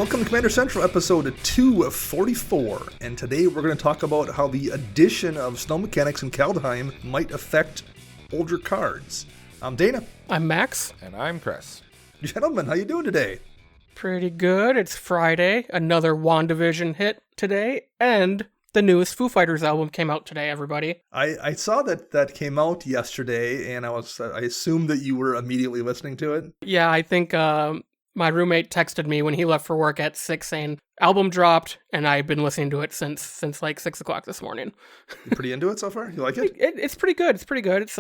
Welcome to Commander Central, episode 244, and today we're going to talk about how the addition of snow mechanics in Kaldheim might affect older cards. I'm Dana. I'm Max. And I'm Chris. Gentlemen, how you doing today? Pretty good. It's Friday. Another WandaVision hit today, and the newest Foo Fighters album came out today, everybody. I saw that came out yesterday, and I assumed that you were immediately listening to it. Yeah, I think my roommate texted me when he left for work at 6 saying, album dropped, and I've been listening to it since like 6 o'clock this morning. You pretty into it so far? You like it? It's pretty good. It's pretty good. It's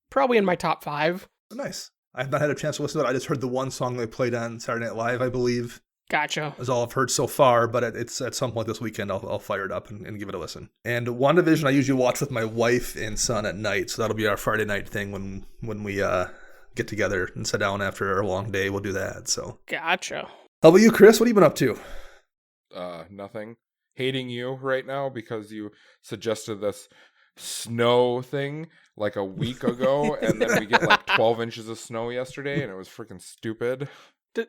probably in my top 5. Oh, nice. I've not had a chance to listen to it. I just heard the one song they played on Saturday Night Live, I believe. Gotcha. That's all I've heard so far, but it's at some point this weekend I'll fire it up and give it a listen. And WandaVision I usually watch with my wife and son at night, so that'll be our Friday night thing when we get together and sit down after our long day. We'll do that. So gotcha. How about you, Chris? What have you been up to? Nothing. Hating you right now because you suggested this snow thing like a week ago, and then we get like 12 inches of snow yesterday, and it was freaking stupid.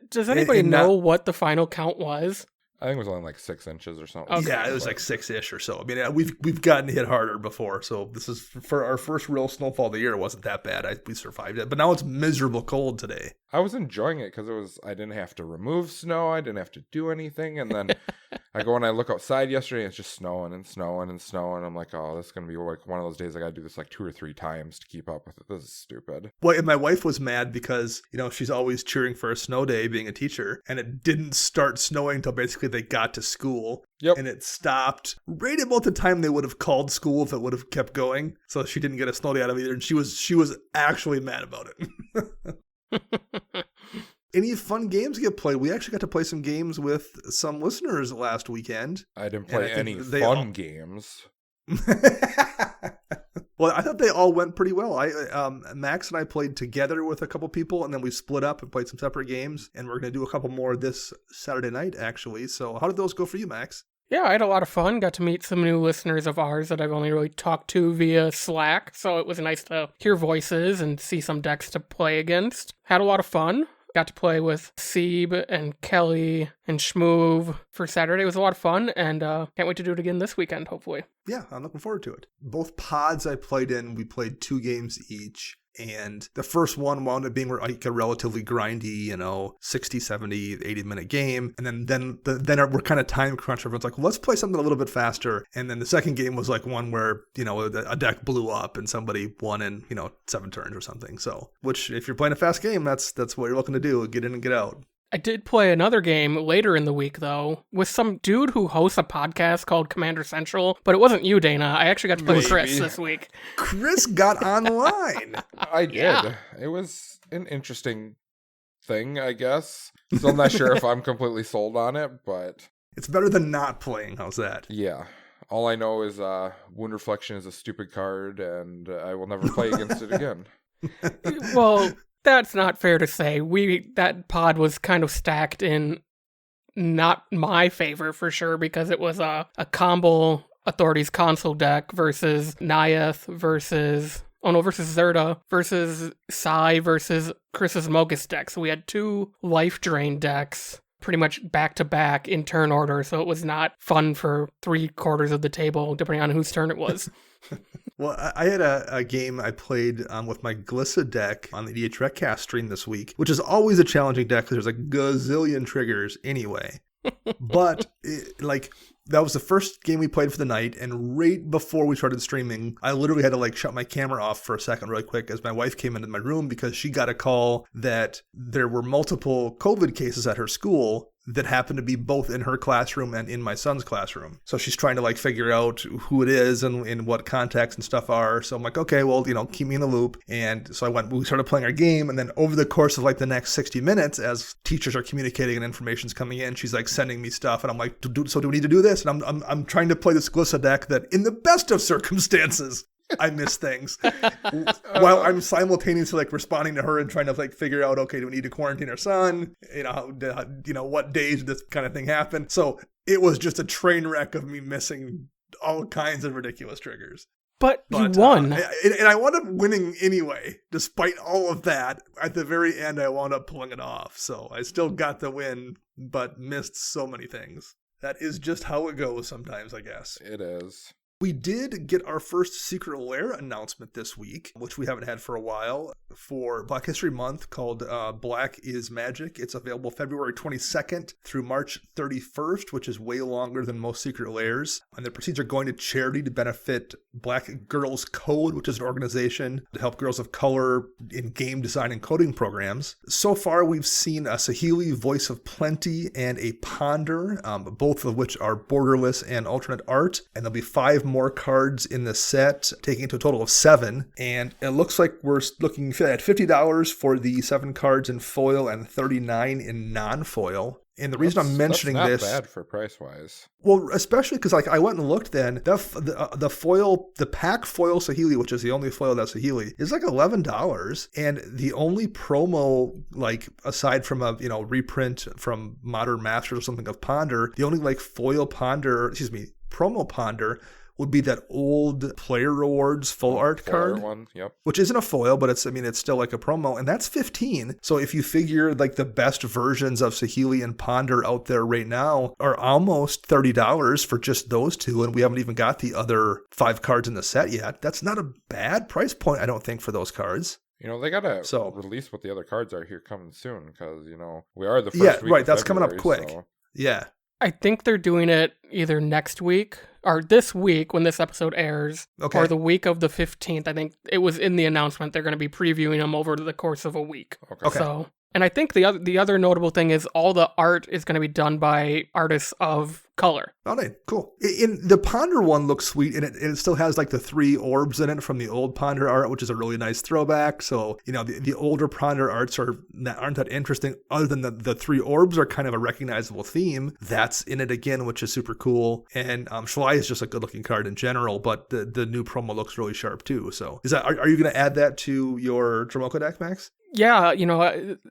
Does anybody know what the final count was? I think it was only like 6 inches or something. Okay. Yeah, it was like 6-ish or so. I mean, we've gotten hit harder before, so this is for our first real snowfall of the year. It wasn't that bad. We survived it, but now it's miserable cold today. I was enjoying it because I didn't have to remove snow. I didn't have to do anything. And then I go and I look outside yesterday and it's just snowing and snowing and snowing. I'm like, oh, this is going to be like one of those days I got to do this like 2 or 3 times to keep up with it. This is stupid. Well, and my wife was mad because, she's always cheering for a snow day being a teacher, and it didn't start snowing until basically they got to school. Yep. And it stopped right about the time they would have called school if it would have kept going. So she didn't get a snow day out of it either. And she was actually mad about it. Any fun games get played? We actually got to play some games with some listeners last weekend. I didn't play any fun games. Well, I thought they all went pretty well. Max and I played together with a couple people, and then we split up and played some separate games. And we're going to do a couple more this Saturday night, actually. So how did those go for you, Max? Yeah, I had a lot of fun. Got to meet some new listeners of ours that I've only really talked to via Slack. So it was nice to hear voices and see some decks to play against. Had a lot of fun. Got to play with Seeb and Kelly and Schmoove for Saturday. It was a lot of fun, and can't wait to do it again this weekend, hopefully. Yeah, I'm looking forward to it. Both pods I played in, we played 2 games each. And the first one wound up being like a relatively grindy, 60, 70, 80-minute game. And then we're kind of time crunched. Everyone's like, well, let's play something a little bit faster. And then the second game was like one where, a deck blew up and somebody won in, 7 turns or something. So, which if you're playing a fast game, that's what you're looking to do. Get in and get out. I did play another game later in the week, though, with some dude who hosts a podcast called Commander Central, but it wasn't you, Dana. I actually got to play with Chris this week. Chris got online. I did. Yeah. It was an interesting thing, I guess. Still not sure if I'm completely sold on it, but... It's better than not playing. How's that? Yeah. All I know is Wound Reflection is a stupid card, and I will never play against it again. Well... That's not fair to say. That pod was kind of stacked in not my favor for sure, because it was a combo Authorities console deck versus Nayeth versus Zerda versus Sai versus Chris's Mogus deck. So we had 2 life drain decks pretty much back to back in turn order. So it was not fun for 3/4 of the table, depending on whose turn it was. Well, I had a game I played with my Glissa deck on the EDH Recast stream this week, which is always a challenging deck because there's a gazillion triggers anyway. But that was the first game we played for the night, and right before we started streaming, I literally had to shut my camera off for a second really quick as my wife came into my room because she got a call that there were multiple COVID cases at her school that happened to be both in her classroom and in my son's classroom. So she's trying to figure out who it is and what contacts and stuff are. So I'm like, okay, well, keep me in the loop. And so we started playing our game. And then over the course of the next 60 minutes, as teachers are communicating and information's coming in, she's sending me stuff. And I'm like, so do we need to do this? And I'm trying to play this Glissa deck that in the best of circumstances, I miss things while I'm simultaneously responding to her and trying to figure out, okay, do we need to quarantine our son? What days did this kind of thing happen? So it was just a train wreck of me missing all kinds of ridiculous triggers. But you won. And I wound up winning anyway, despite all of that. At the very end, I wound up pulling it off. So I still got the win, but missed so many things. That is just how it goes sometimes, I guess. It is. We did get our first Secret Lair announcement this week, which we haven't had for a while, for Black History Month, called Black is Magic. It's available February 22nd through March 31st, which is way longer than most Secret Lairs. And the proceeds are going to charity to benefit Black Girls Code, which is an organization to help girls of color in game design and coding programs. So far, we've seen a Saheeli, Voice of Plenty, and a Ponder, both of which are borderless and alternate art. And there'll be 5 more cards in the set, taking it to a total of 7. And it looks like we're looking at $50 for the 7 cards in foil and $39 in non-foil. And the reason I'm mentioning that's not this, bad for price wise. well, especially because I went and looked. Then the foil, the pack foil Saheeli, which is the only foil that's Saheeli, is like $11, and the only promo, like aside from a reprint from Modern Masters or something of Ponder, the only foil Ponder, promo Ponder would be that old Player Rewards full art card one, yep. Which isn't a foil, but it's still like a promo, and that's $15. So if you figure the best versions of Saheeli and Ponder out there right now are almost $30 for just those 2, and we haven't even got the other 5 cards in the set yet. That's not a bad price point, I don't think, for those cards. They gotta release what the other cards are here coming soon, because we are the first week. Yeah, right. That's February, coming up quick. So. Yeah. I think they're doing it either next week or this week when this episode airs, or the week of the 15th. I think it was in the announcement they're going to be previewing them over the course of a week. Okay. So, and I think the other notable thing is all the art is going to be done by artists of color. Oh, nice. Cool. In the Ponder one looks sweet, and it still has the 3 orbs in it from the old Ponder art, which is a really nice throwback. So, the older Ponder arts aren't that interesting, other than the 3 orbs are kind of a recognizable theme. That's in it again, which is super cool. And Shalai is just a good looking card in general, but the new promo looks really sharp too. So are you going to add that to your Dromoka deck, Max? Yeah,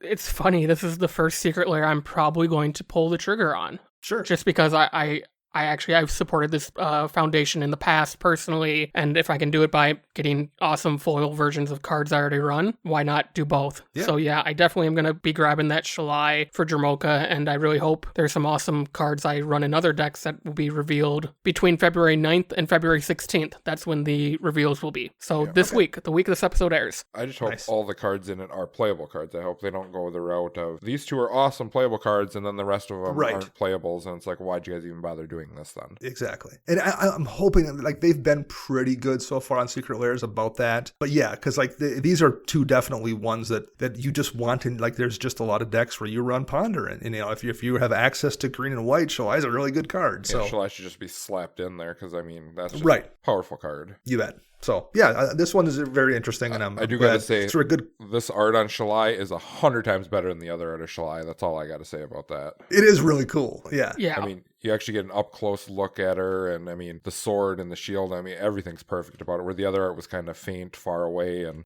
it's funny. This is the first Secret Lair I'm probably going to pull the trigger on. Sure. Just because I've supported this foundation in the past personally, and if I can do it by getting awesome foil versions of cards I already run, why not do both? Yeah. So yeah, I definitely am going to be grabbing that Shalai for Dromoka, and I really hope there's some awesome cards I run in other decks that will be revealed between February 9th and February 16th. That's when the reveals will be. So this week, the week this episode airs. I just hope all the cards in it are playable cards. I hope they don't go the route of, these 2 are awesome playable cards, and then the rest of them aren't playables, and it's like, why'd you guys even bother doing this then? Exactly. And I'm hoping they've been pretty good so far on Secret Lairs about that. But yeah, because these are 2 definitely ones that you just want, and there's just a lot of decks where you run Ponder, and if you have access to green and white, Shalai is a really good card. So Shalai should just be slapped in there, because that's just a powerful card. You bet. So yeah, this one is very interesting, and I do gotta say, it's good. This art on Shalai is 100 times better than the other art of Shalai. That's all I got to say about that. It is really cool. Yeah. Yeah. You actually get an up close look at her, and the sword and the shield. Everything's perfect about it. Where the other art was kind of faint, far away, and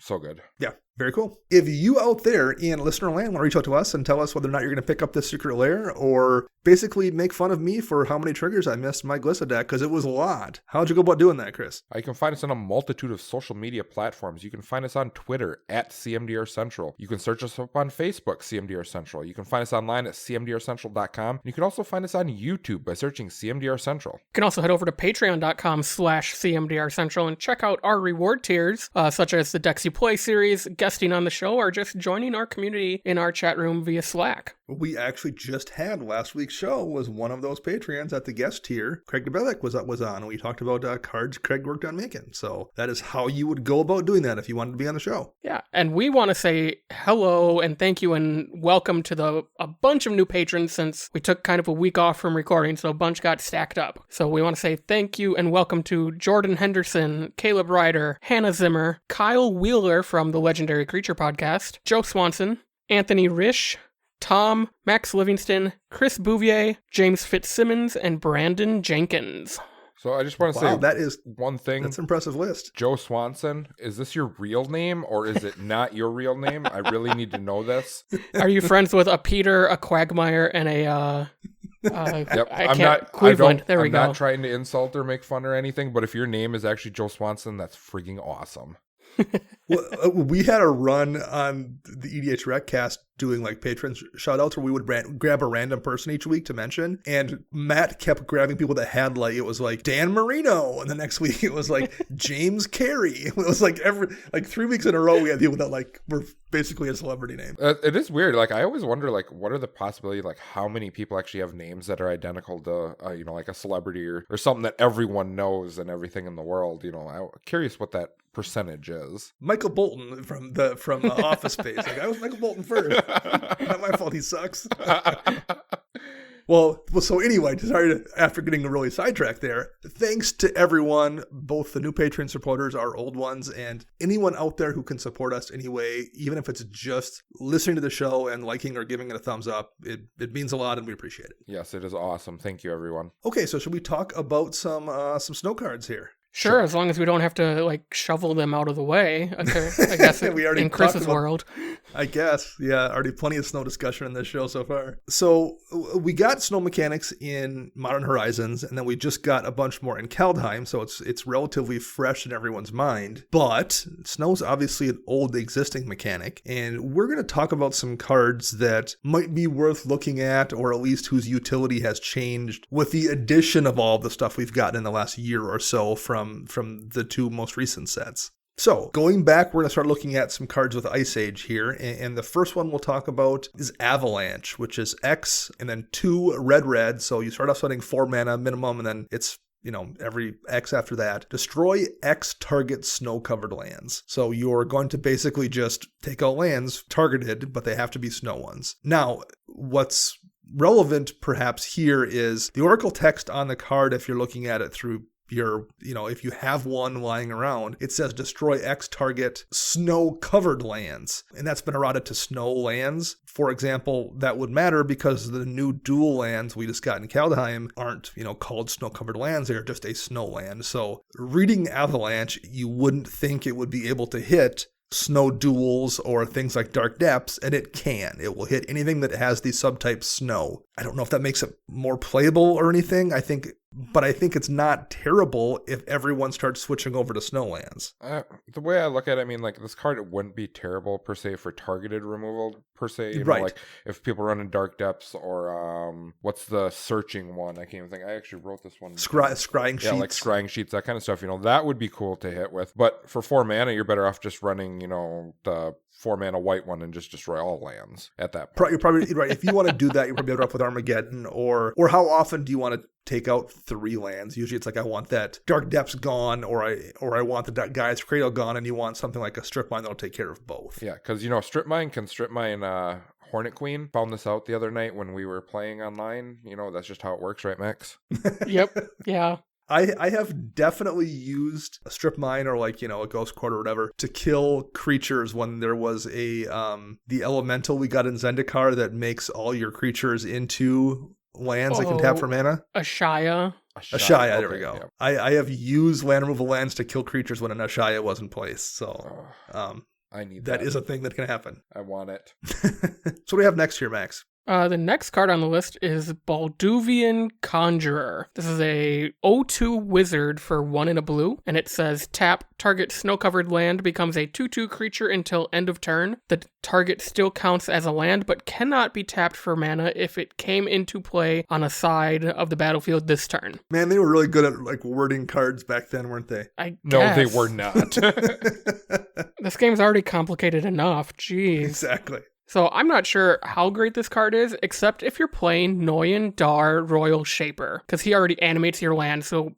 so good. Yeah. Very cool. If you out there in listener land want to reach out to us and tell us whether or not you're going to pick up this Secret Lair, or basically make fun of me for how many triggers I missed in my Glissa deck, because it was a lot. How'd you go about doing that, Chris? You can find us on a multitude of social media platforms. You can find us on Twitter at CMDR Central. You can search us up on Facebook, CMDR Central. You can find us online at cmdrcentral.com. You can also find us on YouTube by searching CMDR Central. You can also head over to patreon.com/CMDR Central and check out our reward tiers, such as the Decks You Play series, guesting on the show, or just joining our community in our chat room via Slack. We actually just had last week's show was one of those Patreons at the guest tier. Craig DeBellick was on, and we talked about cards Craig worked on making. So that is how you would go about doing that if you wanted to be on the show. Yeah, and we want to say hello and thank you and welcome to a bunch of new patrons, since we took kind of a week off from recording, so a bunch got stacked up. So we want to say thank you and welcome to Jordan Henderson, Caleb Ryder, Hannah Zimmer, Kyle Wheeler from the Legendary Creature Podcast, Joe Swanson, Anthony Risch, Tom, Max Livingston, Chris Bouvier, James Fitzsimmons, and Brandon Jenkins. So I just want to say that is one thing. That's an impressive list. Joe Swanson, is this your real name or is it not your real name? I really need to know this. Are you friends with a Peter, a Quagmire, and a Yep. I can't. Cleveland. There we go. I'm not trying to insult or make fun or anything, but if your name is actually Joe Swanson, that's freaking awesome. Well, we had a run on the EDH Recast doing like patrons shout outs where we would grab a random person each week to mention, and Matt kept grabbing people that had like, it was like Dan Marino, and the next week it was like James Carey. It was like 3 weeks in a row we had people that like were basically a celebrity name. It is weird. Like I always wonder, like, what are the possibility, like how many people actually have names that are identical to like a celebrity or something that everyone knows and everything in the world. I'm curious what that percentage is. Michael Bolton from the Office Space. Like, I was Michael Bolton first. Not my fault. He sucks. Well, so anyway, after getting really sidetracked there, thanks to everyone, both the new Patreon supporters, our old ones, and anyone out there who can support us anyway, even if it's just listening to the show and liking or giving it a thumbs up. It means a lot and we appreciate it. Yes, it is awesome. Thank you, everyone. Okay, so should we talk about some snow cards here? Sure, as long as we don't have to like shovel them out of the way. Okay, I guess we already in Chris's world. I guess, yeah, already plenty of snow discussion in this show so far. So we got snow mechanics in Modern Horizons, and then we just got a bunch more in Kaldheim, so it's relatively fresh in everyone's mind. But snow's obviously an old existing mechanic, and we're going to talk about some cards that might be worth looking at, or at least whose utility has changed with the addition of all the stuff we've gotten in the last year or so from the two most recent sets. So, going back, we're going to start looking at some cards with Ice Age here, and the first one we'll talk about is Avalanche, which is X and then 2 red, so you start off setting 4 mana minimum, and then it's every X after that. Destroy X target snow-covered lands. So you're going to basically just take out lands targeted, but they have to be snow ones. Now, what's relevant perhaps here is the Oracle text on the card, if you're looking at it through if you have one lying around, it says destroy X target snow-covered lands. And that's been eroded to snow lands. For example, that would matter because the new dual lands we just got in Kaldheim aren't, called snow-covered lands. They're just a snow land. So reading Avalanche, you wouldn't think it would be able to hit snow duels or things like Dark Depths, and it can. It will hit anything that has the subtype snow. I don't know if that makes it more playable or anything. I think it's not terrible if everyone starts switching over to snowlands. The way I look at it, this card, it wouldn't be terrible per se for targeted removal per se. Right. Like if people run in Dark Depths or what's the searching one? I can't even think. I actually wrote this one. Scrying sheets. Yeah, like scrying sheets, that kind of stuff. That would be cool to hit with. But for 4 mana, you're better off just running, the 4 mana white one and just destroy all lands at that point. You're probably right. If you want to do that, you're probably better off with Armageddon, or how often do you want to take out 3 lands? Usually it's like I want that Dark Depths gone, or I want the Gaia's Cradle gone, and you want something like a Strip Mine that'll take care of both. Yeah, because Strip Mine can strip mine Hornet Queen. Found this out the other night when we were playing online. That's just how it works, right, Max? Yep. Yeah. I have definitely used a Strip Mine or a Ghost Court or whatever to kill creatures when there was the elemental we got in Zendikar that makes all your creatures into lands that can tap for mana. Ashaya, okay, there we go. Yeah. I have used land removal lands to kill creatures when an Ashaya was in place. So I need that is a thing that can happen. I want it. So what do we have next here, Max? The next card on the list is Balduvian Conjurer. This is a 0/2 wizard for 1 and a blue, and it says tap, target snow-covered land becomes a 2/2 creature until end of turn. The target still counts as a land, but cannot be tapped for mana if it came into play on a side of the battlefield this turn. Man, they were really good at wording cards back then, weren't they? No, they were not. This game's already complicated enough. Jeez. Exactly. So I'm not sure how great this card is, except if you're playing Noyan Dar Royal Shaper, because he already animates your land. So,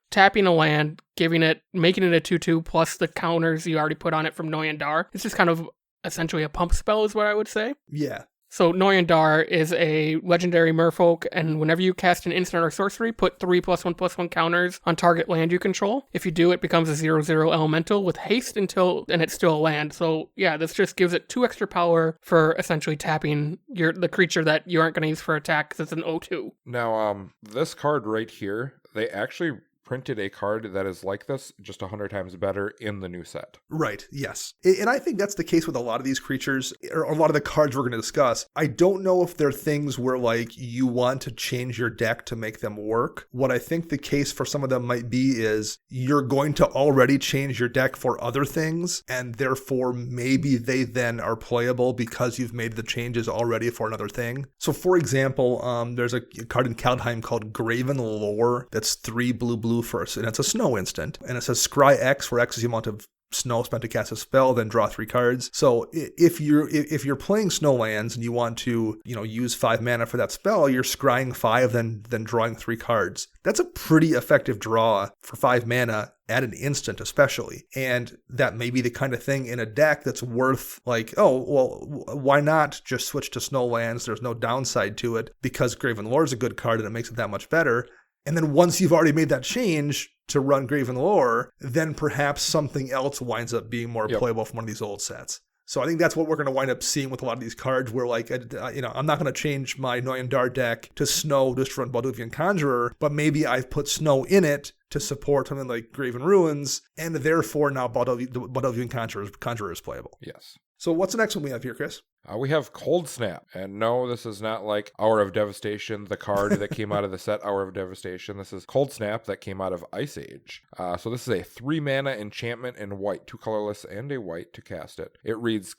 tapping a land, making it a 2/2 plus the counters you already put on it from Noyan Dar. It's just kind of essentially a pump spell is what I would say. Yeah. So Noyan Dar is a legendary merfolk, and whenever you cast an instant or sorcery, put 3 +1/+1 counters on target land you control. If you do, it becomes a 0/0 elemental with haste and it's still a land. So yeah, this just gives it 2 extra power for essentially tapping the creature that you aren't going to use for attack because it's an 0/2. Now, this card right here, they actually printed a card that is like this, just 100 times better in the new set. Right, yes. And I think that's the case with a lot of these creatures, or a lot of the cards we're going to discuss. I don't know if they're things where, like, you want to change your deck to make them work. What I think the case for some of them might be is you're going to already change your deck for other things, and therefore maybe they then are playable because you've made the changes already for another thing. So, for example, there's a card in Kaldheim called Graven Lore that's 3 blue first, and it's a snow instant. And it says scry X, where X is the amount of snow spent to cast a spell, then draw 3 cards. So if you're playing snowlands and you want to, use 5 mana for that spell, you're scrying 5, then drawing 3 cards. That's a pretty effective draw for 5 mana at an instant, especially. And that may be the kind of thing in a deck that's worth, like, oh, well, why not just switch to snowlands? There's no downside to it because Graven Lore is a good card and it makes it that much better. And then once you've already made that change to run Graven Lore, then perhaps something else winds up being more playable from one of these old sets. So I think that's what we're going to wind up seeing with a lot of these cards where, like, I'm not going to change my Noyandar deck to Snow just to run Balduvian Conjurer, but maybe I've put Snow in it to support something like Graven Ruins, and therefore now Balduvian Conjurer is playable. Yes. So what's the next one we have here, Chris? We have Cold Snap. And no, this is not like Hour of Devastation, the card that came out of the set Hour of Devastation. This is Cold Snap that came out of Ice Age. So this is a 3 mana enchantment in white, 2 colorless and a white to cast it. It reads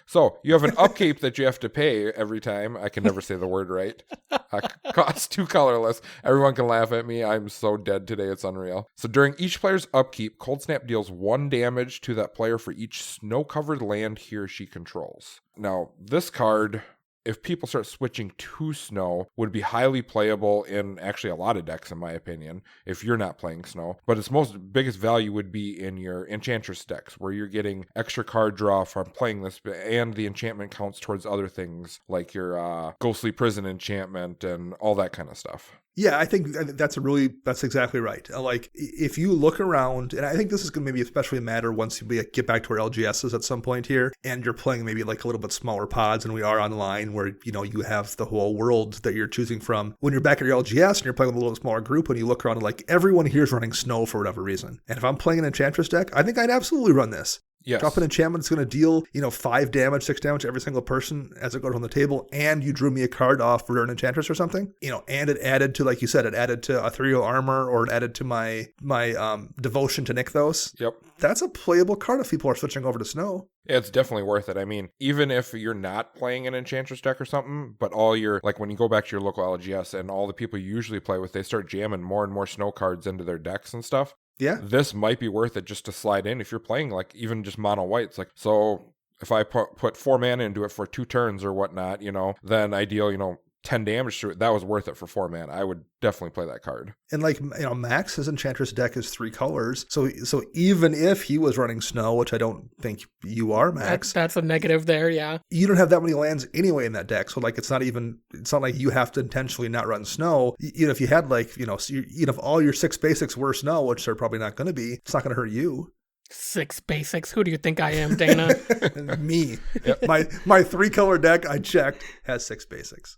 So you have an upkeep that you have to pay every time. I can never say the word right. Costs 2 colorless. Everyone can laugh at me. I'm so dead today. It's unreal. So during each player's upkeep, Cold Snap deals 1 damage to that player for each snow-covered land he or she controls. Now, this card, if people start switching to Snow, would be highly playable in actually a lot of decks, in my opinion, if you're not playing Snow. But its biggest value would be in your Enchantress decks, where you're getting extra card draw from playing this, and the enchantment counts towards other things, like your Ghostly Prison enchantment and all that kind of stuff. Yeah, I think that's exactly right. Like, if you look around, and I think this is going to maybe especially matter once we get back to our LGSs at some point here, and you're playing maybe like a little bit smaller pods, and we are online where, you have the whole world that you're choosing from. When you're back at your LGS and you're playing with a little smaller group, and you look around and like, everyone here is running Snow for whatever reason. And if I'm playing an Enchantress deck, I think I'd absolutely run this. Yes. Drop an enchantment, it's going to deal, 5 damage, 6 damage to every single person as it goes on the table, and you drew me a card off for an Enchantress or something, and it added to, like you said, it added to Ethereal Armor, or it added to my Devotion to Nykthos. Yep. That's a playable card if people are switching over to Snow. Yeah, it's definitely worth it. I mean, even if you're not playing an Enchantress deck or something, but all your, like when you go back to your local LGS and all the people you usually play with, they start jamming more and more Snow cards into their decks and stuff. Yeah. This might be worth it just to slide in if you're playing like even just mono white. It's like, so if I put 4 mana into it for 2 turns or whatnot, then I deal, 10 damage to it. That was worth it for 4 mana. I would definitely play that card. And like, Max, his Enchantress deck is 3 colors. So even if he was running Snow, which I don't think you are, Max. That's a negative there, yeah. You don't have that many lands anyway in that deck. So like, it's not like you have to intentionally not run Snow. If you had like, if all your 6 basics were Snow, which they're probably not going to be, it's not going to hurt you. 6 basics. Who do you think I am, Dana? Me. Yep. My 3-color deck I checked has 6 basics.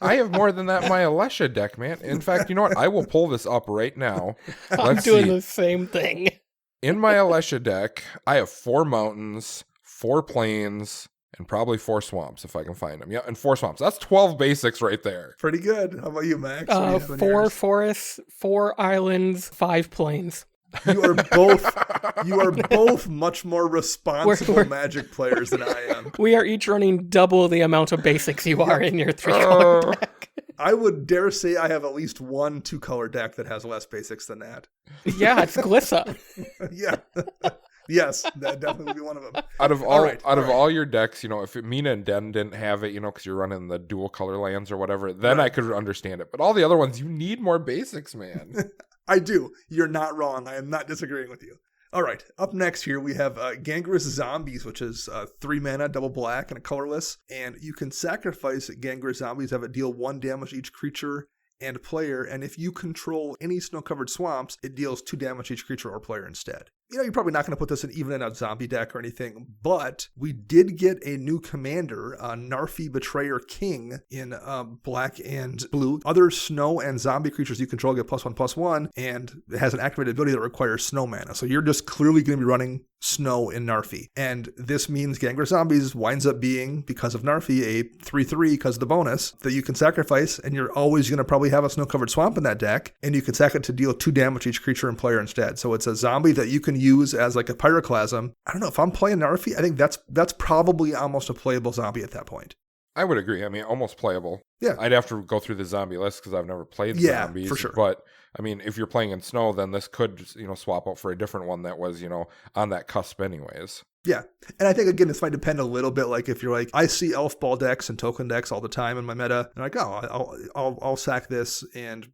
I have more than that in my Alesha deck, man. In fact, you know what? I will pull this up right now. I'm doing the same thing. In my Alesha deck, I have 4 mountains, 4 plains, and probably 4 swamps if I can find them. Yeah, and 4 swamps. That's 12 basics right there. Pretty good. How about you, Max? 4 forests, 4 islands, 5 plains. You are both much more responsible Magic players than I am. We are each running double the amount of basics you are in your 3-color deck. I would dare say I have at least 1 2-color deck that has less basics than that. Yeah, it's Glissa. Yeah. Yes, that definitely would be one of them. Out of all your decks, if Mina and Den didn't have it, because you're running the dual color lands or whatever, then right. I could understand it. But all the other ones, you need more basics, man. I do. You're not wrong. I am not disagreeing with you. All right. Up next here, we have Gangrenous Zombies, which is 3 mana, double black, and a colorless. And you can sacrifice Gangrenous Zombies, have it deal 1 damage to each creature and player. And if you control any snow-covered swamps, it deals 2 damage to each creature or player instead. you're probably not going to put this even in a zombie deck or anything, but we did get a new commander, Narfi Betrayer King in black and blue. Other snow and zombie creatures you control get +1/+1, and it has an activated ability that requires snow mana. So you're just clearly going to be running snow in Narfi. And this means Gangrel Zombies winds up being, because of Narfi, a 3/3 because of the bonus that you can sacrifice, and you're always going to probably have a snow-covered swamp in that deck, and you can sack it to deal 2 damage to each creature and player instead. So it's a zombie that you can use as like a pyroclasm. I don't know, if I'm playing Narfi, I think that's probably almost a playable zombie at that point. I would agree. I mean, almost playable. Yeah. I'd have to go through the zombie list because I've never played zombies. For sure. But, I mean, if you're playing in snow, then this could, swap out for a different one that was, on that cusp anyways. Yeah. And I think, again, this might depend a little bit. Like, if you're like, I see elf ball decks and token decks all the time in my meta, and like, I'll sack this and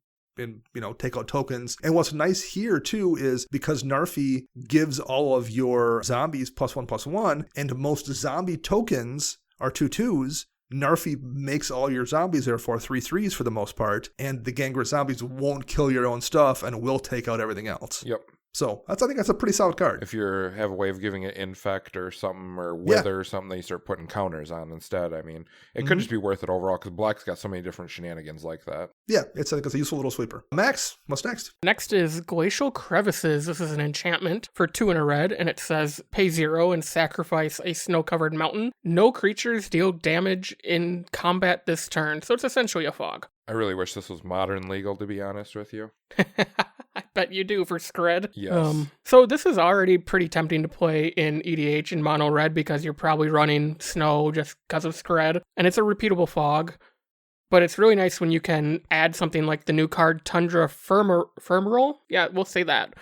take out tokens. And what's nice here too is because Narfi gives all of your zombies +1/+1, and most zombie tokens are 2/2s, Narfi makes all your zombies therefore 3/3s for the most part, and the Gangrel Zombies won't kill your own stuff and will take out everything else. Yep. So I think that's a pretty solid card. If you have a way of giving it infect or something, or wither or something, that you start putting counters on instead. I mean, it could just be worth it overall because black's got so many different shenanigans like that. Yeah, I think it's a useful little sweeper. Max, what's next? Next is Glacial Crevices. This is an enchantment for 2 and a red, and it says pay 0 and sacrifice a snow-covered mountain. No creatures deal damage in combat this turn, so it's essentially a fog. I really wish this was modern legal, to be honest with you. I bet you do for Scred. Yes. So this is already pretty tempting to play in EDH in mono red because you're probably running snow just because of Scred, and it's a repeatable fog. But it's really nice when you can add something like the new card Tundra Firmeral. Yeah, we'll say that.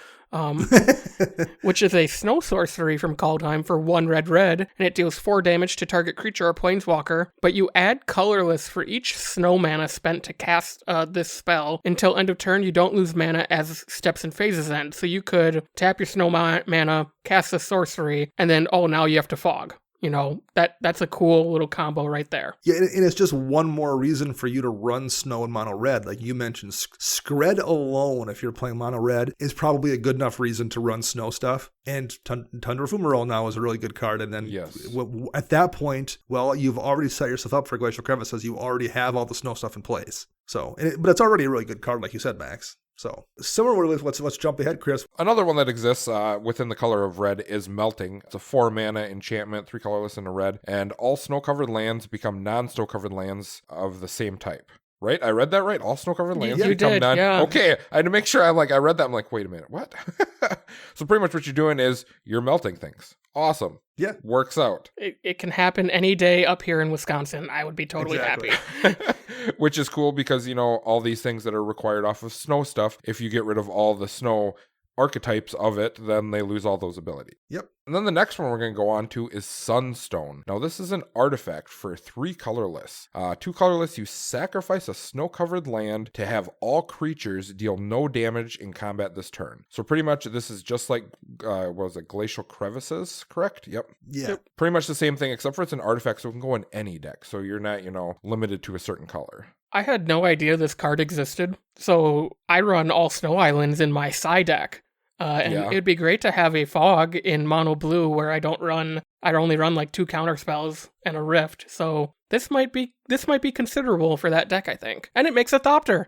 Which is a snow sorcery from Kaldheim for 1 red, and it deals 4 damage to target creature or planeswalker, but you add colorless for each snow mana spent to cast this spell. Until end of turn, you don't lose mana as steps and phases end, so you could tap your snow mana, cast a sorcery, and then, now you have to fog. That's a cool little combo right there. Yeah, and it's just one more reason for you to run snow in mono red. Like you mentioned, Scred alone, if you're playing mono red, is probably a good enough reason to run snow stuff. And Tundra Fumarole now is a really good card. And then at that point, you've already set yourself up for Glacial Crevices. You already have all the snow stuff in place. So, but it's already a really good card, like you said, Max. So, similarly, let's jump ahead, Chris. Another one that exists within the color of red is Melting. It's a 4 mana enchantment, 3 colorless and a red, and all snow-covered lands become non-snow-covered lands of the same type. Right? I read that right? All snow-covered lands become non... Yeah. Okay, I had to make sure I read that. I'm like, wait a minute, what? So pretty much what you're doing is you're melting things. Awesome. Yeah. Works out. It can happen any day up here in Wisconsin. I would be totally happy. Which is cool because, all these things that are required off of snow stuff, if you get rid of all the snow archetypes of it, then they lose all those abilities. Yep. And then the next one we're going to go on to is Sunstone. Now, this is an artifact for 3 colorless. 2 colorless, you sacrifice a snow-covered land to have all creatures deal no damage in combat this turn. So pretty much this is just like, Glacial Crevices, correct? Yep. Yeah. Yep. Pretty much the same thing, except for it's an artifact, so it can go in any deck. So you're not, limited to a certain color. I had no idea this card existed, so I run all snow islands in my Psy deck. It'd be great to have a fog in mono blue where I only run like 2 counter spells and a rift. So this might be considerable for that deck, I think. And it makes a Thopter.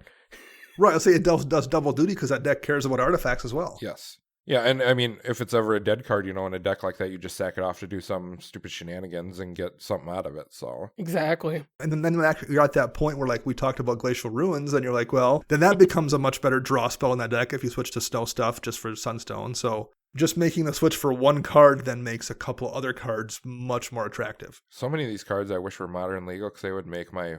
Right, I'll say it does double duty because that deck cares about artifacts as well. Yes. Yeah, and I mean, if it's ever a dead card, in a deck like that, you just sack it off to do some stupid shenanigans and get something out of it, so. Exactly. And then you're at that point where, like, we talked about Glacial Ruins, and you're like, well, then that becomes a much better draw spell in that deck if you switch to snow stuff just for Sunstone. So just making the switch for 1 card then makes a couple other cards much more attractive. So many of these cards I wish were modern legal because they would make my,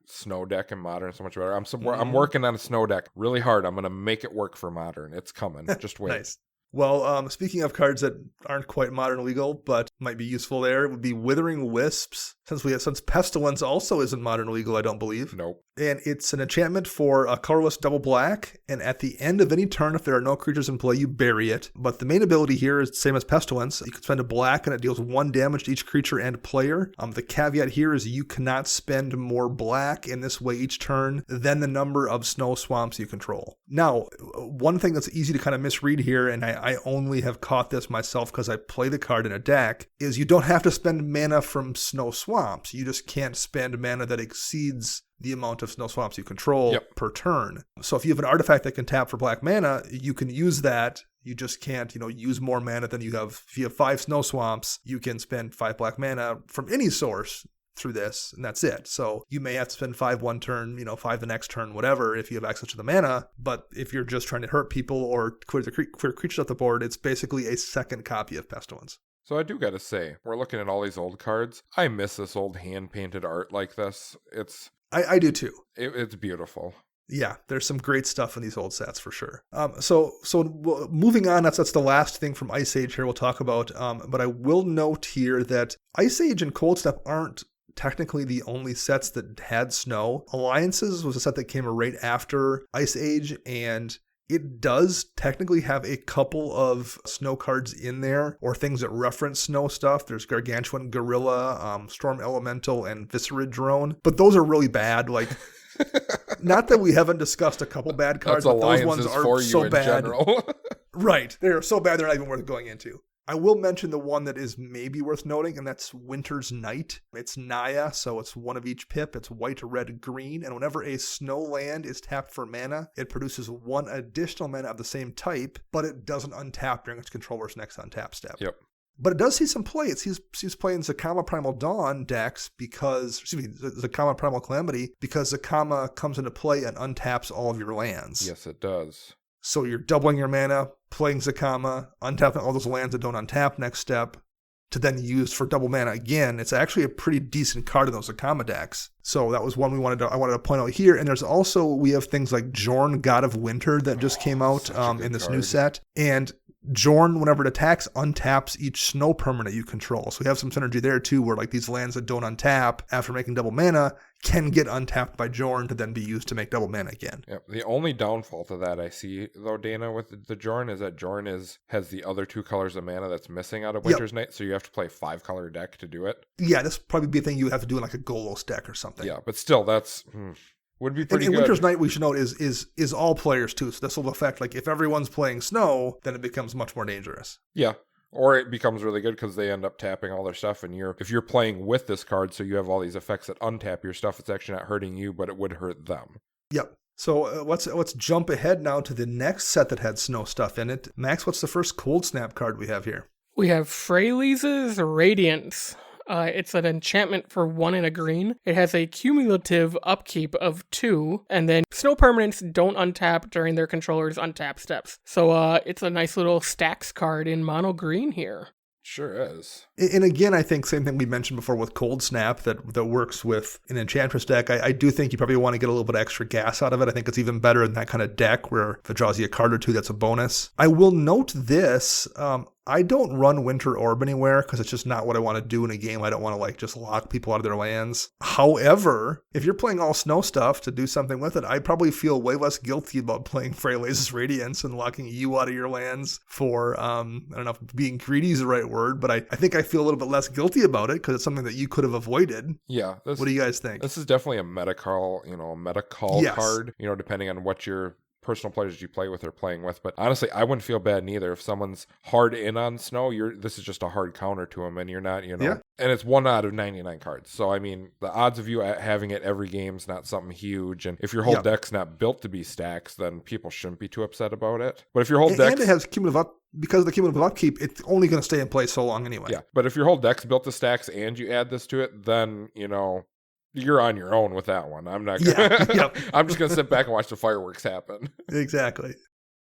snow deck and modern so much better. I'm working on a snow deck really hard. I'm going to make it work for modern. It's coming. Just wait. Nice. Well, speaking of cards that aren't quite modern legal, but might be useful there, it would be Withering Wisps. Since Pestilence also isn't modern legal, I don't believe. Nope. And it's an enchantment for a colorless double black. And at the end of any turn, if there are no creatures in play, you bury it. But the main ability here is the same as Pestilence. You can spend a black and it deals 1 damage to each creature and player. The caveat here is you cannot spend more black in this way each turn than the number of snow swamps you control. Now, one thing that's easy to kind of misread here, and I only have caught this myself because I play the card in a deck, is you don't have to spend mana from snow swamps. You just can't spend mana that exceeds the amount of snow swamps you control per turn. So if you have an artifact that can tap for black mana, you can use that. You just can't, use more mana than you have. If you have 5 snow swamps, you can spend 5 black mana from any source through this, and that's it. So you may have to spend 5 one turn, 5 the next turn, whatever, if you have access to the mana. But if you're just trying to hurt people or clear creatures off the board, it's basically a second copy of Pestilence. So I do gotta say, we're looking at all these old cards. I miss this old hand-painted art like this. I do too. It's beautiful. Yeah, there's some great stuff in these old sets for sure. So moving on, that's the last thing from Ice Age here we'll talk about. But I will note here that Ice Age and Cold Snap aren't technically the only sets that had snow. Alliances was a set that came right after Ice Age, and it does technically have a couple of snow cards in there, or things that reference snow stuff. There's Gargantuan Gorilla, Storm Elemental, and Viscera Drone. But those are really bad. Like, not that we haven't discussed a couple bad cards, but those ones are so bad. Right. They're so bad they're not even worth going into. I will mention the one that is maybe worth noting, and that's Winter's Night. It's Naya, so it's 1 of each pip. It's white, red, green, and whenever a snow land is tapped for mana, it produces 1 additional mana of the same type, but it doesn't untap during its controller's next untap step. Yep. But it does see some play. He's playing Zakama Primal Dawn decks Zakama Primal Calamity, because Zakama comes into play and untaps all of your lands. Yes, it does. So you're doubling your mana, playing Zakama, untapping all those lands that don't untap next step, to then use for double mana again. It's actually a pretty decent card in those Zakama decks. So that was one I wanted to point out here. And there's also, we have things like Jorn, God of Winter, that just came out in this new set. And Jorn, whenever it attacks, untaps each snow permanent you control. So we have some synergy there too, where like these lands that don't untap after making double mana can get untapped by Jorn to then be used to make double mana again. Yep. The only downfall to that I see, though, Dana, with the Jorn is that Jorn has the other 2 colors of mana that's missing out of Winter's Night, so you have to play 5-color deck to do it. Yeah, this probably be a thing you would have to do in like a Golos deck or something. Yeah, but still, that's... would be pretty good. Winter's Night, we should note, is all players too. So this will affect, like, if everyone's playing snow, then it becomes much more dangerous. Yeah. Or it becomes really good because they end up tapping all their stuff, and if you're playing with this card, so you have all these effects that untap your stuff, it's actually not hurting you, but it would hurt them. Yep. So let's jump ahead now to the next set that had snow stuff in it. Max, what's the first Cold Snap card we have here? We have Freylise's Radiance. It's an enchantment for 1 and a green. It has a cumulative upkeep of 2, and then snow permanents don't untap during their controller's untap steps. So it's a nice little stacks card in mono green here. Sure is. And again, I think same thing we mentioned before with Cold Snap that works with an Enchantress deck. I do think you probably want to get a little bit extra gas out of it. I think it's even better in that kind of deck where if it draws you a card or 2, that's a bonus. I will note this. I don't run Winter Orb anywhere because it's just not what I want to do in a game. I don't want to like just lock people out of their lands. However, if you're playing all snow stuff to do something with it, I probably feel way less guilty about playing Freylise's Radiance and locking you out of your lands for, I don't know if being greedy is the right word, but I think I feel a little bit less guilty about it because it's something that you could have avoided. Yeah. What do you guys think? This is definitely a meta call, card, depending on what your personal players you play with or playing with. But honestly, I wouldn't feel bad neither if someone's hard in on snow. This is just a hard counter to them, and you're not, Yeah. And it's 1 out of 99 cards. So I mean, the odds of you having it every game is not something huge. And if your whole deck's not built to be stacks, then people shouldn't be too upset about it. But if your whole deck and it has cumulative because of the cumulative upkeep, it's only going to stay in place so long anyway. Yeah, but if your whole deck's built to stacks and you add this to it, then you're on your own with that one. I'm not gonna, I'm just going to sit back and watch the fireworks happen. Exactly.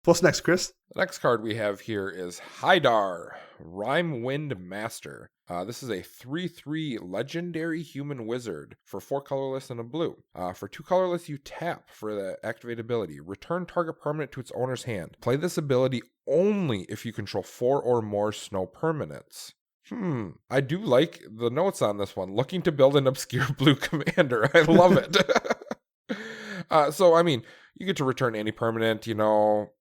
What's next, Chris? The next card we have here is Hydar, Rime Wind Master. This is a 3/3 legendary human wizard for 4 colorless and a blue. For 2 colorless, you tap for the activate ability. Return target permanent to its owner's hand. Play this ability only if you control 4 or more snow permanents. I do like the notes on this one. Looking to build an obscure blue commander. I love it. So, I mean, you get to return any permanent,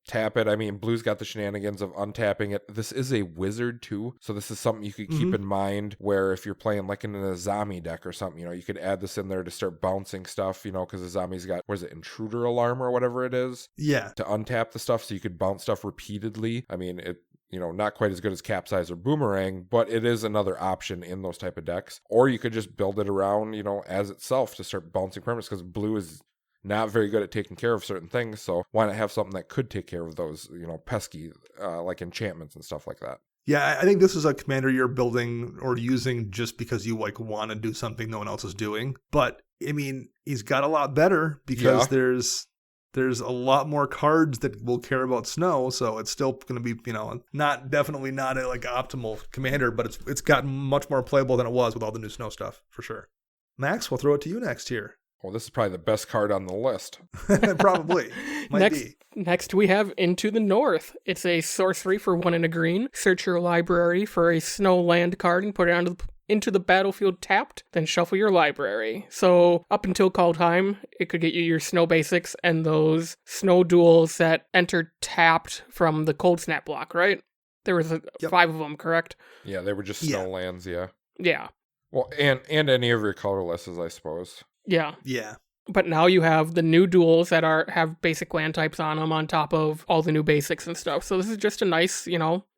tap it. I mean, blue's got the shenanigans of untapping it. This is a wizard too. So this is something you could keep in mind where if you're playing like in a zombie deck or something, you could add this in there to start bouncing stuff, because the zombie's got, intruder alarm or whatever it is? Yeah. To untap the stuff so you could bounce stuff repeatedly. I mean, it, not quite as good as Capsize or Boomerang, but it is another option in those type of decks. Or you could just build it around, as itself to start bouncing permanents, because blue is not very good at taking care of certain things. So why not have something that could take care of those, pesky, like enchantments and stuff like that? Yeah, I think this is a commander you're building or using just because you want to do something no one else is doing. But I mean, he's got a lot better because there's a lot more cards that will care about snow, so it's still going to be, definitely not a optimal commander, but it's gotten much more playable than it was with all the new snow stuff, for sure. Max, we'll throw it to you next here. Well, this is probably the best card on the list. Probably. Might be. Next, we have Into the North. It's a sorcery for 1 and a green. Search your library for a snow land card and put it into the battlefield tapped, then shuffle your library. So up until Kaldheim, it could get you your snow basics and those snow duels that enter tapped from the cold snap block, right? There was 5 of them, correct? Yeah, they were just snow lands, yeah. Yeah. Well, and any of your colorlesses, I suppose. Yeah. Yeah. But now you have the new duels that have basic land types on them on top of all the new basics and stuff. So this is just a nice,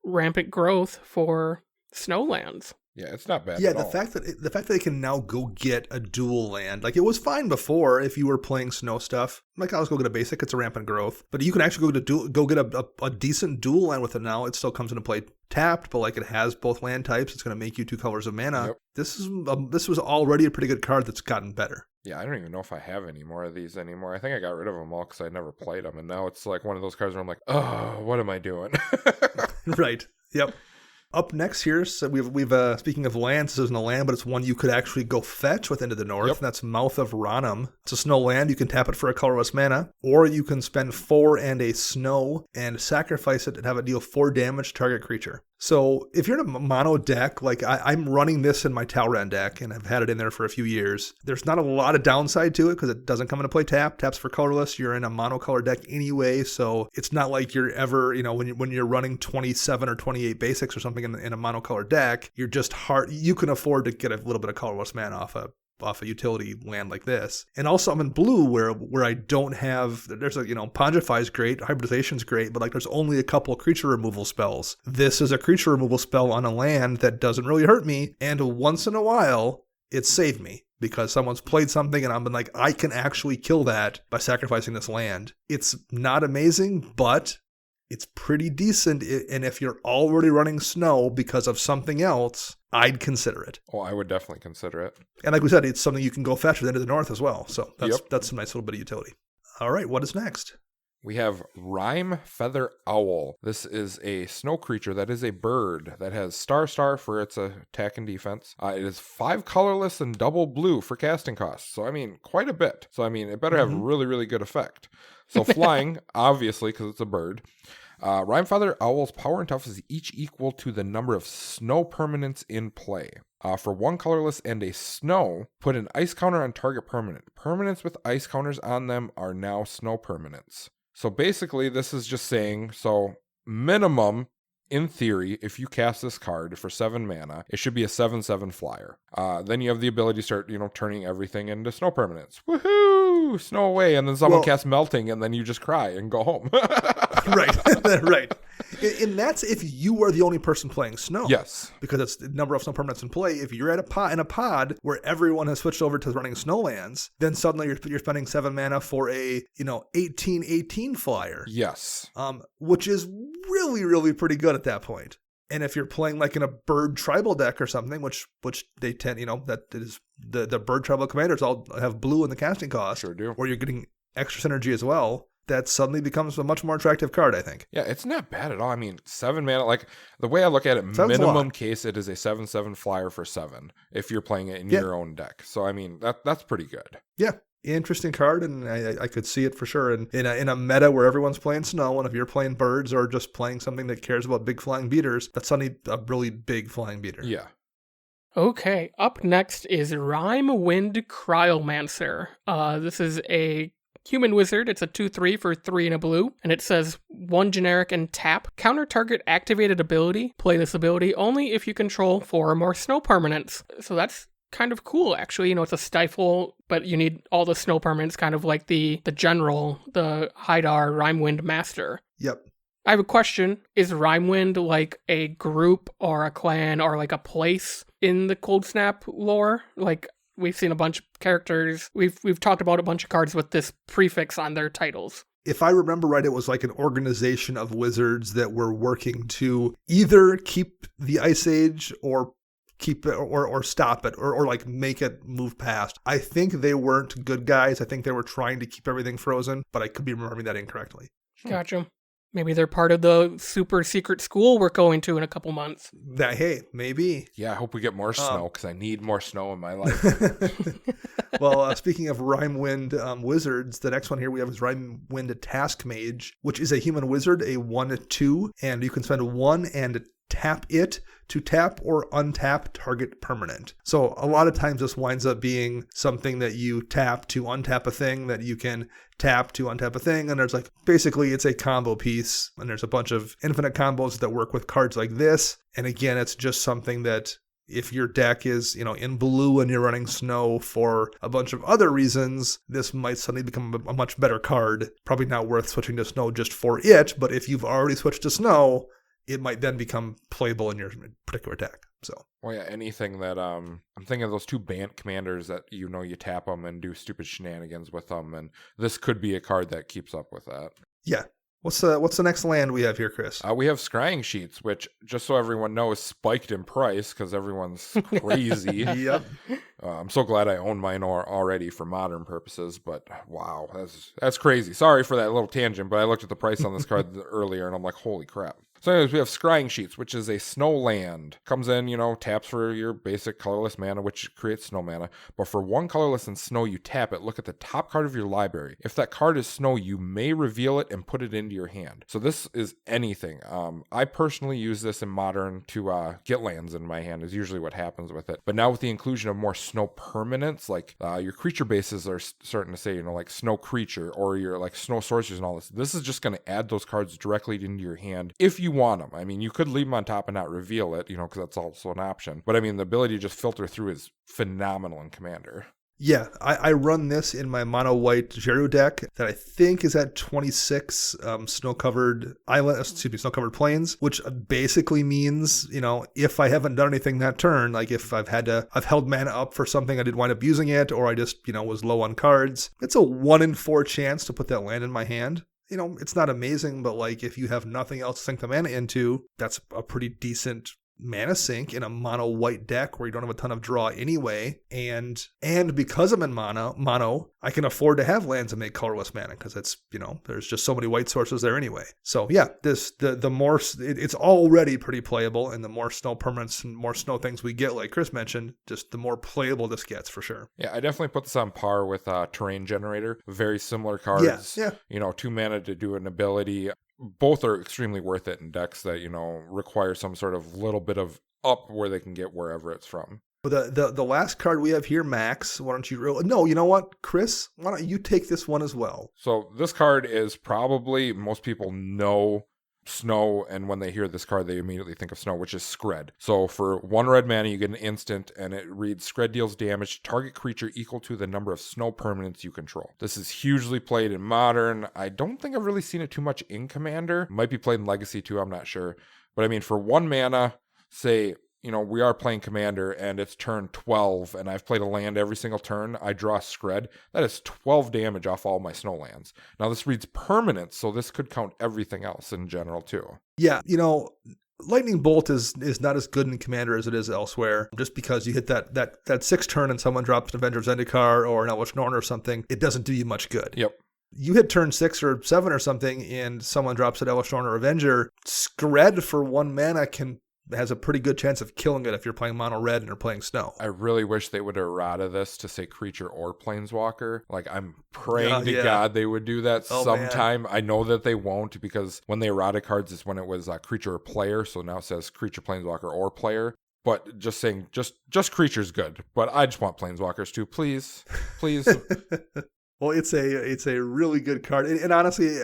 rampant growth for snow lands. Yeah, it's not bad. Yeah, at the all. fact that they can now go get a dual land, it was fine before if you were playing snow stuff. I'll just go get a basic. It's a rampant growth, but you can actually go get a decent dual land with it now. It still comes into play tapped, but it has both land types. It's going to make you 2 colors of mana. Yep. This was already a pretty good card that's gotten better. Yeah, I don't even know if I have any more of these anymore. I think I got rid of them all because I never played them, and now it's one of those cards where I'm like, oh, what am I doing? Right. Yep. Up next here, so we've speaking of lands, this isn't a land, but it's one you could actually go fetch with Into the North, and that's Mouth of Ranum. It's a snow land. You can tap it for a colorless mana, or you can spend 4 and a snow and sacrifice it and have it deal 4 damage to target creature. So if you're in a mono deck, I'm running this in my Talran deck, and I've had it in there for a few years. There's not a lot of downside to it because it doesn't come into play taps for colorless. You're in a monocolor deck anyway, so it's not like you're ever, when you're running 27 or 28 basics or something in a monocolor deck, you're just you can afford to get a little bit of colorless mana off a utility land like this. And also I'm in blue where I don't have, there's Pondify is great, Hybridization's great, but there's only a couple creature removal spells. This is a creature removal spell on a land that doesn't really hurt me, and once in a while it saved me because someone's played something and I've been I can actually kill that by sacrificing this land. It's not amazing, but it's pretty decent, and if you're already running snow because of something else, I'd consider it. Oh, I would definitely consider it. And like we said, it's something you can go fetch with Into the North as well, so that's a nice little bit of utility. All right, what is next? We have Rime Feather Owl. This is a snow creature that is a bird that has star for its attack and defense. It is 5 colorless and double blue for casting costs. So, quite a bit. So, it better have really, really good effect. So, flying, obviously, because it's a bird. Rime Feather Owl's power and toughness is each equal to the number of snow permanents in play. For 1 colorless and a snow, put an ice counter on target permanent. Permanents with ice counters on them are now snow permanents. So basically, this is just saying, minimum, in theory, if you cast this card for 7 mana, it should be a 7/7 flyer. Then you have the ability to start, turning everything into snow permanents. Woohoo! Snow away, and then someone casts melting, and then you just cry and go home. Right, right. And that's if you are the only person playing snow. Yes. Because it's the number of snow permanents in play. If you're in a pod where everyone has switched over to running snowlands, then suddenly you're spending 7 mana for a 18/18 flyer. Yes. Which is really, really pretty good at that point. And if you're playing in a bird tribal deck or something, which they tend, that is the bird tribal commanders all have blue in the casting cost. Sure do. Or you're getting extra synergy as well. That suddenly becomes a much more attractive card, I think. Yeah, it's not bad at all. 7 mana, the way I look at it, minimum case, it is a 7/7 flyer for 7 if you're playing it in your own deck. So, that's pretty good. Yeah. Interesting card, and I could see it for sure. And in a meta where everyone's playing snow, and if you're playing birds or just playing something that cares about big flying beaters, that's suddenly a really big flying beater. Yeah. Okay, up next is Rime Wind Cryomancer. This is a Human Wizard, it's a 2/3 for 3 and a blue, and it says 1 generic and tap. Counter target activated ability. Play this ability only if you control 4 or more snow permanents. So that's kind of cool, actually. You know, it's a stifle, but you need all the snow permanents, kind of like the general, the Haidar Rhymewind Master. Yep. I have a question. Is Rhymewind like a group or a clan or like a place in the Cold Snap lore? Like, we've seen a bunch of characters. We've talked about a bunch of cards with this prefix on their titles. If I remember right, it was like an organization of wizards that were working to either keep the Ice Age or keep it or stop it or like make it move past. I think they weren't good guys. I think they were trying to keep everything frozen, but I could be remembering that incorrectly. Gotcha. Maybe they're part of the super secret school we're going to in a couple months. That, hey, maybe. Yeah, I hope we get more snow because I need more snow in my life. Well, speaking of Rhymewind wizards, the next one here we have is Rhymewind Task Mage, which is a human wizard, a 1/2, and you can spend 1 and tap it to tap or untap target permanent. So a lot of times this winds up being something that you tap to untap a thing that you can tap to untap a thing. And there's like, basically it's a combo piece. And there's a bunch of infinite combos that work with cards like this. And again, it's just something that if your deck is, you know, in blue and you're running snow for a bunch of other reasons, this might suddenly become a much better card. Probably not worth switching to snow just for it. But if you've already switched to snow, it might then become playable in your particular deck. So, well, yeah, anything that I'm thinking of those 2 Bant commanders that you tap them and do stupid shenanigans with them, and this could be a card that keeps up with that. Yeah. What's the next land we have here, Chris? We have Scrying Sheets, which, just so everyone knows, spiked in price because everyone's crazy. Yep. I'm so glad I own mine already for modern purposes, but wow, that's crazy. Sorry for that little tangent, but I looked at the price on this card earlier, and I'm like, holy crap. So anyways, we have Scrying Sheets, which is a snow land. Comes in, taps for your basic colorless mana, which creates snow mana. But for 1 colorless and snow, you tap it. Look at the top card of your library. If that card is snow, you may reveal it and put it into your hand. So this is anything. I personally use this in Modern to get lands in my hand is usually what happens with it. But now with the inclusion of more snow permanents, like your creature bases are starting to say, like snow creature or your like snow sorcerers and all this. This is just going to add those cards directly into your hand if you want them. I mean, you could leave them on top and not reveal it, because that's also an option. But I mean, the ability to just filter through is phenomenal in Commander. Yeah, I run this in my mono white Jeru deck that I think is at 26 snow-covered plains, which basically means, if I haven't done anything that turn, like if I've held mana up for something, I didn't wind up using it, or I just, was low on cards, it's a 1 in 4 chance to put that land in my hand. It's not amazing, but like if you have nothing else to sink the mana into, that's a pretty decent mana sink in a mono white deck where you don't have a ton of draw anyway. And because I'm in mono, I can afford to have lands and make colorless mana because it's, there's just so many white sources there anyway. So yeah, the more it's already pretty playable, and the more snow permanents and more snow things we get, like Chris mentioned, just the more playable this gets for sure. Yeah, I definitely put this on par with Terrain Generator. Very similar cards. Yeah. 2 mana to do an ability. Both are extremely worth it in decks that, require some sort of little bit of up where they can get wherever it's from. The last card we have here, Max, why don't you... No, you know what, Chris? Why don't you take this one as well? So this card is probably, most people know snow, and when they hear this card, they immediately think of snow, which is Skred. So for 1 red mana, you get an instant, and it reads, Skred deals damage to target creature equal to the number of snow permanents you control. This is hugely played in Modern. I don't think I've really seen it too much in Commander. Might be played in Legacy too, I'm not sure. But I mean, for 1 mana, say... we are playing Commander and it's turn 12 and I've played a land every single turn. I draw Skred. That is 12 damage off all my snow lands. Now this reads permanent, so this could count everything else in general too. Yeah, Lightning Bolt is not as good in Commander as it is elsewhere. Just because you hit that 6 turn and someone drops an Avengers Zendikar or an Elvish Norn or something, it doesn't do you much good. Yep. You hit turn 6 or 7 or something and someone drops an Elvish Norn or Avenger, Skred for 1 mana has a pretty good chance of killing it if you're playing mono red and you're playing snow. I really wish they would errata this to say creature or planeswalker. Like, I'm praying to God they would do that sometime. Man. I know that they won't, because when they errata cards is when it was creature or player, so now it says creature, planeswalker, or player. But just saying, just creature's good. But I just want planeswalkers too. Please. Well, it's a really good card. And honestly,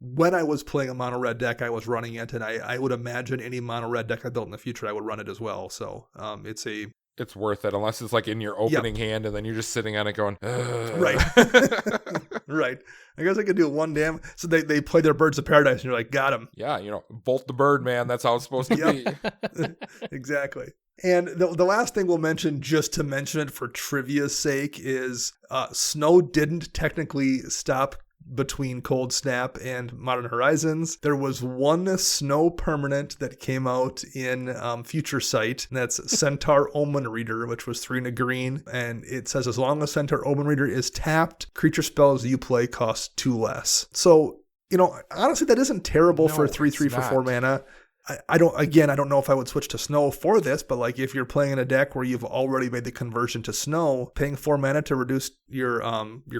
when I was playing a mono red deck, I was running it, and I would imagine any mono red deck I built in the future, I would run it as well. So it's worth it, unless it's like in your opening hand and then you're just sitting on it going, ugh. Right. Right. I guess I could do one damn. So they play their Birds of Paradise and you're like, got him. Yeah, bolt the bird, man. That's how it's supposed to be. Exactly. And the last thing we'll mention, just to mention it for trivia's sake, is snow didn't technically stop between Cold Snap and Modern Horizons. There was one snow permanent that came out in Future Sight, and that's Centaur Omen Reader, which was 3 and a green. And it says, as long as Centaur Omen Reader is tapped, creature spells you play cost 2 less. So, honestly, that isn't terrible for 3/3 for 4 mana. I don't know if I would switch to snow for this, but like if you're playing in a deck where you've already made the conversion to snow, paying 4 mana to reduce your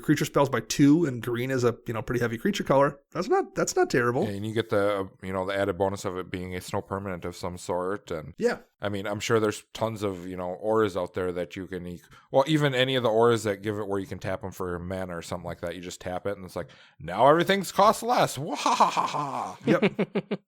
creature spells by 2, and green is a pretty heavy creature color. That's not terrible. Yeah, and you get the the added bonus of it being a snow permanent of some sort. And yeah, I mean, I'm sure there's tons of auras out there that you can even any of the auras that give it where you can tap them for mana or something like that. You just tap it and it's like, now everything's cost less. Wahahaha. Yep.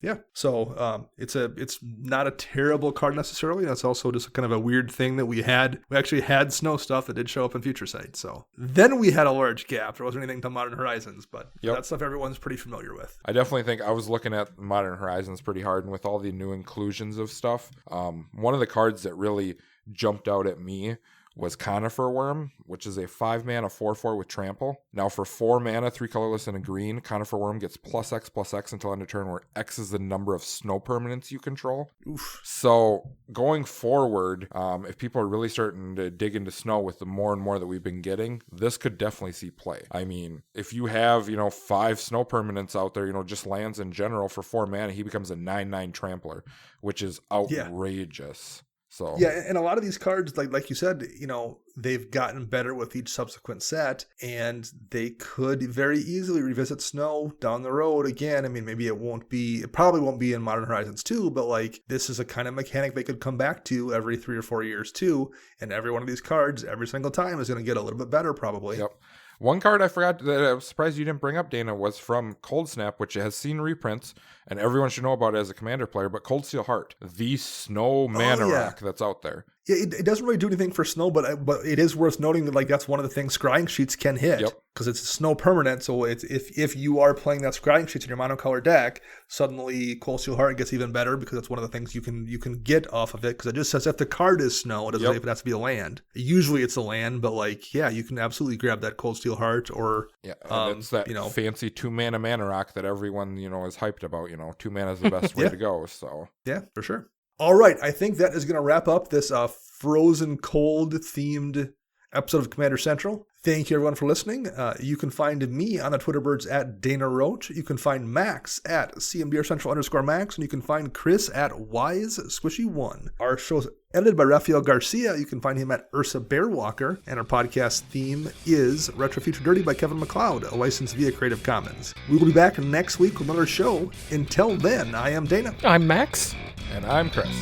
Yeah, so it's not a terrible card necessarily. That's also just kind of a weird thing that we actually had snow stuff that did show up in Future Sight. So then we had a large gap. There wasn't anything to Modern Horizons, but that stuff everyone's pretty familiar with. I definitely think I was looking at Modern Horizons pretty hard, and with all the new inclusions of stuff, one of the cards that really jumped out at me was Conifer Worm, which is a 5 mana 4/4 with trample. Now for 4 mana, 3 colorless and a green, Conifer Worm gets +X/+X until end of turn, where X is the number of snow permanents you control. Oof. So going forward, if people are really starting to dig into snow with the more and more that we've been getting, this could definitely see play. I mean, if you have 5 snow permanents out there, just lands in general, for 4 mana, he becomes a 9/9 trampler, which is outrageous. So yeah, and a lot of these cards, like you said, they've gotten better with each subsequent set, and they could very easily revisit snow down the road again. I mean, maybe it probably won't be in Modern Horizons 2, but like this is a kind of mechanic they could come back to every 3 or 4 years too, and every one of these cards every single time is going to get a little bit better probably. Yep. One card I forgot that I was surprised you didn't bring up, Dana, was from Cold Snap, which has seen reprints, and everyone should know about it as a Commander player, but Cold Steel Heart, the snow mana rack that's out there. Yeah, it doesn't really do anything for snow, but it is worth noting that that's one of the things scrying sheets can hit. Yep. Because it's snow permanent, so it's if you are playing that scrying sheets in your monocolor deck, suddenly Cold Steel Heart gets even better because that's one of the things you can get off of it. Because it just says if the card is snow, it doesn't say if it has to be a land. Usually it's a land, but you can absolutely grab that Cold Steel Heart or it's that fancy 2 mana rock that everyone is hyped about. 2 mana is the best way to go. So yeah, for sure. All right, I think that is going to wrap up this frozen cold themed episode of Commander Central. Thank you everyone for listening. You can find me on the Twitter birds at Dana Roach. You can find Max at CMDRCentral_Max, and you can find Chris at WiseSquishy1. Our show is edited by Rafael Garcia. You can find him at Ursa Bearwalker, and our podcast theme is Retro Future Dirty by Kevin MacLeod, a license via Creative Commons. We will be back next week with another show. Until then, I am Dana. I'm Max. And I'm Chris.